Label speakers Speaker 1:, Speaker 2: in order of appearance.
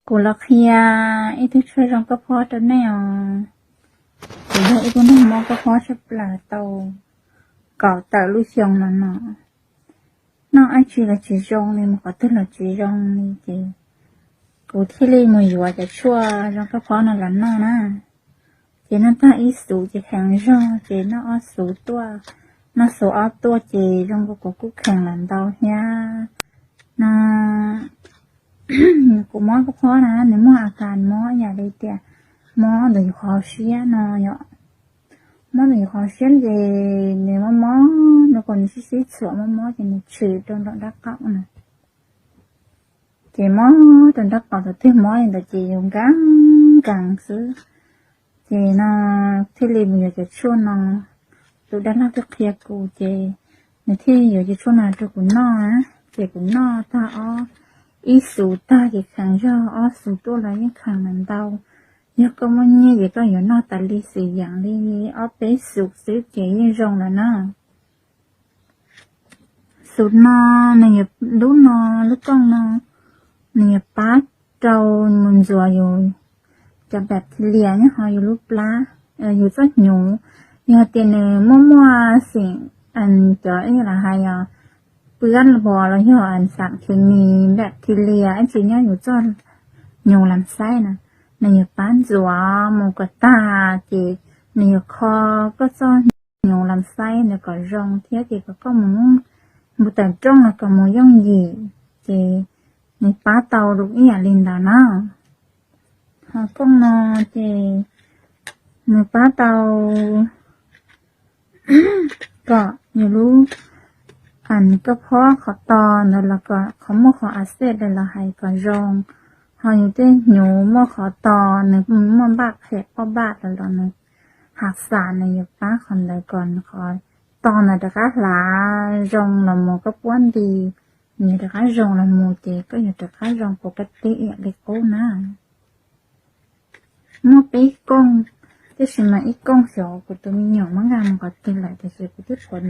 Speaker 1: กูลักเฮียไอ้ที่ช่วยรองกระเพาะตัวแนวกูเลือกไอ้ตัวนึงมองกระเพาะชับปลาเตาเก่าแต่ลูกเชียงนั่นเนาะน้องไอ้ชีละจีจงนี่มันก็ตื่นละจีจงนี่จีกูที่เลยมืออยู่ว่าจะช่วยรองกระเพาะนั่นแหละน้องนะจีนั่นถ้าอีสูจีแข็งร่อจีน้องอ้อสูตัวน้องสูอ้อตัวจีรองกูแข็งหลังเตาเฮียน้ากูมอก็พอนะในมออาการมออย่าเลยเตียมอโดยความเชี่ยนอยมอโดยความเชี่ยเจเนี่ยมอในคนที่สวมมอจะในชื่อตรงดักเก่านะเจมอตรงดักเก่าตัวที่มออย่างเจยงกังซื้อเจน่ะที่ริมอยู่จะช่วยน้องตัวด้านล่างจะเคลียร์กูเจในที่อยู่จะช่วยน้องตัวกูนอนะเจกูนอตาอ้ออีสูตาจะขังย่ออ้อสูตัวอะไรยังขังมันเดายกก็มันเนี่ยก็อยู่นอกตาลีสีอย่างนี้อ้อไปสูซื้อเจียยังรงแล้วนะสูนอเนี่ยรู้นอรู้กล้องนอเนี่ยป้าเจ้ามันจัวอยู่จะแบบเลี้ยงหอยอยู่รูปปลาอยู่สักหนูอยู่เตียนมั่วสิ่งอันเจอไอ้ละหายเปื้อนบอแล้วเหรออันสักเคมีแบคทีเรียอันสิ่งนี้อยู่จนอยู่ลำไส้นะในป้านจัวมกตาจีในคอก็จนอยู่ลำไส้เนี่ยก็รองเทียจีก็มุแต่จ้องแล้วก็มุย่องยีจีในป้าเตาลูกเอียลินดานะฮะก็นอจีในป้าเตาก็อยู่รู้อันก็เพราะเขาตอนแล้วก็เขาโมขออาเซตเลยละให้ก็รองเขาอยู่ที่หนูโมขอตอนเนี่ยมันบาดแผลก็บาดแล้วเนี่ยหักสารในอยู่ป้าคนใดก่อนคอยตอนน่ะเด็กหลารองละโมก็ป้วนดีเนี่ยเด็กรองละโมเจก็อยู่เด็กรองปกติอย่างเด็กโก้นะโมไปกงที่สิมาอีกงเสียวกูตัวมีหยองมังงามก็ติดหลายแต่เสียกูที่คน